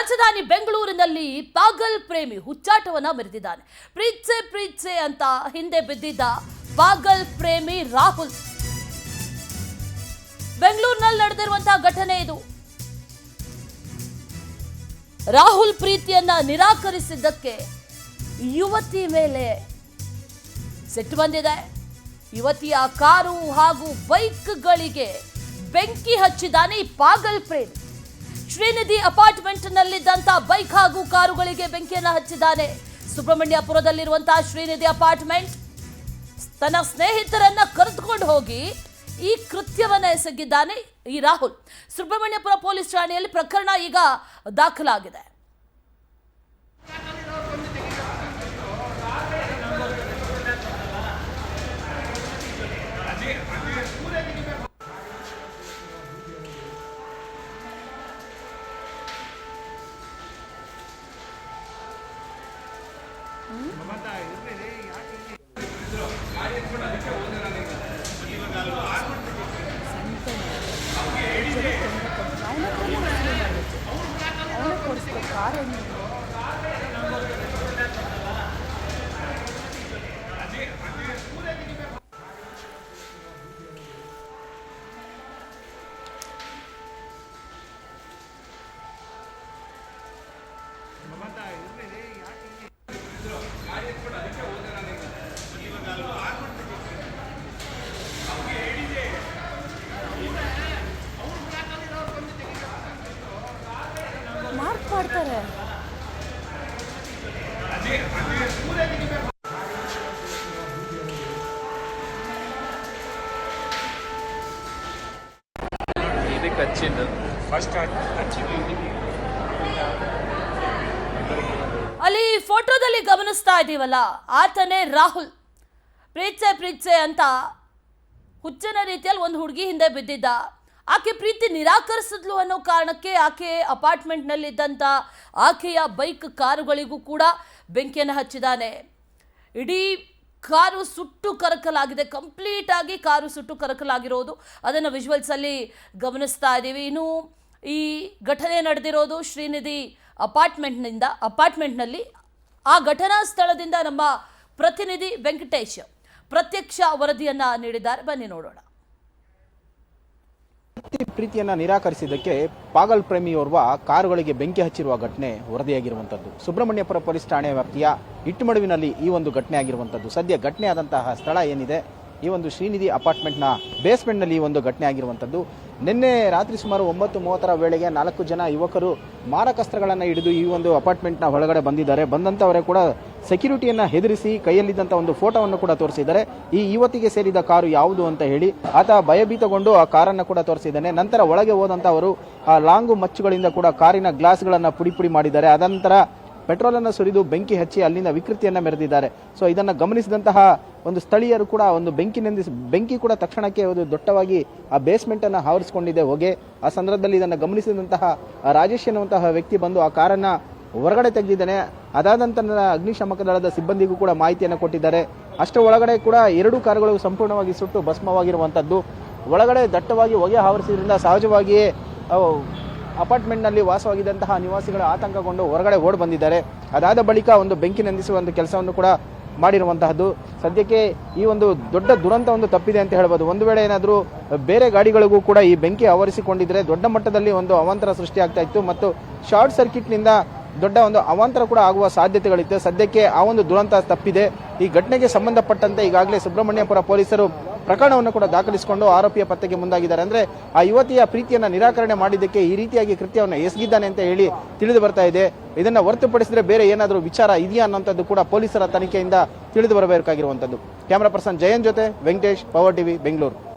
ರಾಜಧಾನಿ ಬೆಂಗಳೂರಿನಲ್ಲಿ ಪಾಗಲ್ ಪ್ರೇಮಿ ಹುಚ್ಚಾಟವನ್ನ ಮೆರೆದಿದ್ದಾನೆ. ಪ್ರೀತ್ಸೆ ಪ್ರೀತ್ಸೆ ಅಂತ ಹಿಂದೆ ಬಿದ್ದಿದ್ದ ಪಾಗಲ್ ಪ್ರೇಮಿ ರಾಹುಲ್. ಬೆಂಗಳೂರಿನಲ್ಲಿ ನಡೆದಿರುವಂತಹ ಘಟನೆ ಇದು. ರಾಹುಲ್ ಪ್ರೀತಿಯನ್ನ ನಿರಾಕರಿಸಿದ್ದಕ್ಕೆ ಯುವತಿ ಮೇಲೆ ಸಿಟ್ಟು ಬಂದಿದೆ. ಯುವತಿಯ ಕಾರು ಹಾಗೂ ಬೈಕ್ಗಳಿಗೆ ಬೆಂಕಿ ಹಚ್ಚಿದ್ದಾನೆ ಈ ಪಾಗಲ್ ಪ್ರೇಮಿ. ಶ್ರೀನಿಧಿ ಅಪಾರ್ಟ್ಮೆಂಟ್ ನಲ್ಲಿದ್ದಂತಹ ಬೈಕ್ ಹಾಗೂ ಕಾರುಗಳಿಗೆ ಬೆಂಕಿಯನ್ನು ಹಚ್ಚಿದ್ದಾನೆ. ಸುಬ್ರಹ್ಮಣ್ಯಪುರದಲ್ಲಿರುವಂತಹ ಶ್ರೀನಿಧಿ ಅಪಾರ್ಟ್ಮೆಂಟ್ ತನ್ನ ಸ್ನೇಹಿತರನ್ನ ಕರೆದುಕೊಂಡು ಹೋಗಿ ಈ ಕೃತ್ಯವನ್ನ ಎಸಗಿದ್ದಾನೆ ಈ ರಾಹುಲ್. ಸುಬ್ರಹ್ಮಣ್ಯಪುರ ಪೊಲೀಸ್ ಠಾಣೆಯಲ್ಲಿ ಪ್ರಕರಣ ಈಗ ದಾಖಲಾಗಿದೆ. ಮಾರ್ಕ್ ಮಾಡ್ತಾರೆ. ಅಲ್ಲಿ ಫೋಟೋದಲ್ಲಿ ಗಮನಿಸ್ತಾ ಇದೀವಲ್ಲ, ಆತನೇ ರಾಹುಲ್. ಪ್ರೀತ್ಸೆ ಪ್ರೀತ್ಸೆ ಅಂತ ಹುಚ್ಚನ ರೀತಿಯಲ್ಲಿ ಒಂದು ಹುಡುಗಿ ಹಿಂದೆ ಬಿದ್ದಿದ್ದ. ಆಕೆ ಪ್ರೀತಿ ನಿರಾಕರಿಸಿದ್ಲು ಅನ್ನೋ ಕಾರಣಕ್ಕೆ ಆಕೆ ಅಪಾರ್ಟ್ಮೆಂಟ್ನಲ್ಲಿದ್ದಂಥ ಆಕೆಯ ಬೈಕ್ ಕಾರುಗಳಿಗೂ ಕೂಡ ಬೆಂಕಿಯನ್ನು ಹಚ್ಚಿದ್ದಾನೆ. ಇಡೀ ಕಾರು ಸುಟ್ಟು ಕರಕಲಾಗಿದೆ. ಕಂಪ್ಲೀಟ್ ಆಗಿ ಕಾರು ಸುಟ್ಟು ಕರಕಲಾಗಿರೋದು ಅದನ್ನು ವಿಜುವಲ್ಸಲ್ಲಿ ಗಮನಿಸ್ತಾ ಇದ್ದೀವಿ. ಇನ್ನು ಈ ಘಟನೆ ನಡೆದಿರೋದು ಶ್ರೀನಿಧಿ ಅಪಾರ್ಟ್ಮೆಂಟ್ನಲ್ಲಿ. ಆ ಘಟನಾ ಸ್ಥಳದಿಂದ ನಮ್ಮ ಪ್ರತಿನಿಧಿ ವೆಂಕಟೇಶ್ ಪ್ರತ್ಯಕ್ಷ ವರದಿಯನ್ನ ನೀಡಿದ್ದಾರೆ. ಬನ್ನಿ ನೋಡೋಣ. ಪ್ರೀತಿಯನ್ನ ನಿರಾಕರಿಸಿದ್ದಕ್ಕೆ ಪಾಗಲ್ ಪ್ರೇಮಿಯೋರ್ವ ಕಾರುಗಳಿಗೆ ಬೆಂಕಿ ಹಚ್ಚಿರುವ ಘಟನೆ ವರದಿಯಾಗಿರುವಂತದ್ದು. ಸುಬ್ರಹ್ಮಣ್ಯಪುರ ಪೊಲೀಸ್ ಠಾಣೆ ವ್ಯಾಪ್ತಿಯ ಇಟ್ಟಮಡುವಿನಲ್ಲಿ ಈ ಒಂದು ಘಟನೆ ಆಗಿರುವಂತದ್ದು. ಸದ್ಯ ಘಟನೆ ಆದಂತಹ ಸ್ಥಳ ಏನಿದೆ, ಈ ಒಂದು ಶ್ರೀನಿಧಿ ಅಪಾರ್ಟ್ಮೆಂಟ್ನ ಬೇಸ್ಮೆಂಟ್ನಲ್ಲಿ ಈ ಒಂದು ಘಟನೆ ಆಗಿರುವಂತದ್ದು. ನಿನ್ನೆ ರಾತ್ರಿ ಸುಮಾರು 9:30 ವೇಳೆಗೆ 4 ಜನ ಯುವಕರು ಮಾರಕಾಸ್ತ್ರಗಳನ್ನು ಹಿಡಿದು ಈ ಒಂದು ಅಪಾರ್ಟ್ಮೆಂಟ್ನ ಒಳಗಡೆ ಬಂದಿದ್ದಾರೆ. ಬಂದಂತವರೇ ಕೂಡ ಸೆಕ್ಯೂರಿಟಿಯನ್ನ ಹೆದರಿಸಿ ಕೈಯಲ್ಲಿದ್ದಂಥ ಒಂದು ಫೋಟೋವನ್ನು ಕೂಡ ತೋರಿಸಿದ್ದಾರೆ. ಈ ಯುವತಿಗೆ ಸೇರಿದ ಕಾರು ಯಾವುದು ಅಂತ ಹೇಳಿ ಆತ ಭಯಭೀತಗೊಂಡು ಆ ಕಾರನ್ನು ಕೂಡ ತೋರಿಸಿದ್ದಾನೆ. ನಂತರ ಒಳಗೆ ಹೋದಂತವರು ಆ ಲಾಂಗು ಮಚ್ಚುಗಳಿಂದ ಕೂಡ ಕಾರಿನ ಗ್ಲಾಸ್ಗಳನ್ನು ಪುಡಿ ಮಾಡಿದ್ದಾರೆ. ಅದಂತರ ಪೆಟ್ರೋಲ್ ಅನ್ನು ಸುರಿದು ಬೆಂಕಿ ಹಚ್ಚಿ ಅಲ್ಲಿಂದ ವಿಕೃತಿಯನ್ನ ಮೆರೆದಿದ್ದಾರೆ. ಸೊ ಇದನ್ನ ಗಮನಿಸಿದಂತಹ ಒಂದು ಸ್ಥಳೀಯರು ಕೂಡ ಒಂದು ಬೆಂಕಿ ಕೂಡ ತಕ್ಷಣಕ್ಕೆ ಒಂದು ದೊಡ್ಡವಾಗಿ ಆ ಬೇಸ್ಮೆಂಟ್ ಅನ್ನ ಆವರಿಸಿಕೊಂಡಿದೆ ಹೊಗೆ. ಆ ಸಂದರ್ಭದಲ್ಲಿ ಇದನ್ನು ಗಮನಿಸಿದಂತಹ ರಾಜೇಶ್ ಎನ್ನುವಂತಹ ವ್ಯಕ್ತಿ ಬಂದು ಆ ಕಾರನ್ನ ಹೊರಗಡೆ ತೆಗೆದಿದ್ದಾನೆ. ಅದಾದ ನಂತರ ಅಗ್ನಿಶಾಮಕ ದಳದ ಸಿಬ್ಬಂದಿಗೂ ಕೂಡ ಮಾಹಿತಿಯನ್ನು ಕೊಟ್ಟಿದ್ದಾರೆ. ಅಷ್ಟರ ಒಳಗಡೆ ಕೂಡ 2 ಕಾರುಗಳು ಸಂಪೂರ್ಣವಾಗಿ ಸುಟ್ಟು ಭಸ್ಮವಾಗಿರುವಂತದ್ದು. ಒಳಗಡೆ ದಟ್ಟವಾಗಿ ಹೊಗೆ ಆವರಿಸಿದ್ರಿಂದ ಸಹಜವಾಗಿಯೇ ಅಪಾರ್ಟ್ಮೆಂಟ್ನಲ್ಲಿ ವಾಸವಾಗಿದ್ದಂತಹ ನಿವಾಸಿಗಳು ಆತಂಕಗೊಂಡು ಹೊರಗಡೆ ಓಡಿ ಬಂದಿದ್ದಾರೆ. ಅದಾದ ಬಳಿಕ ಒಂದು ಬೆಂಕಿ ನಂದಿಸುವ ಒಂದು ಕೆಲಸವನ್ನು ಕೂಡ ಮಾಡಿರುವಂತಹದ್ದು. ಸದ್ಯಕ್ಕೆ ಈ ಒಂದು ದೊಡ್ಡ ದುರಂತ ಒಂದು ತಪ್ಪಿದೆ ಅಂತ ಹೇಳ್ಬೋದು. ಒಂದು ವೇಳೆ ಏನಾದರೂ ಬೇರೆ ಗಾಡಿಗಳಿಗೂ ಕೂಡ ಈ ಬೆಂಕಿ ಆವರಿಸಿಕೊಂಡಿದ್ರೆ ದೊಡ್ಡ ಮಟ್ಟದಲ್ಲಿ ಒಂದು ಅವಾಂತರ ಸೃಷ್ಟಿಯಾಗ್ತಾ ಇತ್ತು ಮತ್ತು ಶಾರ್ಟ್ ಸರ್ಕ್ಯೂಟ್ನಿಂದ ದೊಡ್ಡ ಒಂದು ಅವಾಂತರ ಕೂಡ ಆಗುವ ಸಾಧ್ಯತೆಗಳಿತ್ತು. ಸದ್ಯಕ್ಕೆ ಆ ಒಂದು ದುರಂತ ತಪ್ಪಿದೆ. ಈ ಘಟನೆಗೆ ಸಂಬಂಧಪಟ್ಟಂತೆ ಈಗಾಗಲೇ ಸುಬ್ರಹ್ಮಣ್ಯಪುರ ಪೊಲೀಸರು ಪ್ರಕರಣವನ್ನು ಕೂಡ ದಾಖಲಿಸಿಕೊಂಡು ಆರೋಪಿಯ ಪತ್ತೆಗೆ ಮುಂದಾಗಿದ್ದಾರೆ. ಅಂದ್ರೆ ಆ ಯುವತಿಯ ಪ್ರೀತಿಯನ್ನ ನಿರಾಕರಣೆ ಮಾಡಿದ್ದಕ್ಕೆ ಈ ರೀತಿಯಾಗಿ ಕೃತ್ಯವನ್ನು ಎಸಗಿದ್ದಾನೆ ಅಂತ ಹೇಳಿ ತಿಳಿದು ಬರ್ತಾ ಇದೆ. ಇದನ್ನ ಹೊರತುಪಡಿಸಿದ್ರೆ ಬೇರೆ ಏನಾದರೂ ವಿಚಾರ ಇದೆಯಾ ಅನ್ನೋಂಥದ್ದು ಕೂಡ ಪೊಲೀಸರ ತನಿಖೆಯಿಂದ ತಿಳಿದು ಬರಬೇಕಾಗಿರುವಂತದ್ದು. ಕ್ಯಾಮರಾ ಪರ್ಸನ್ ಜಯನ್ ಜೊತೆ ವೆಂಕಟೇಶ್, ಪವರ್ ಟಿವಿ, ಬೆಂಗಳೂರು.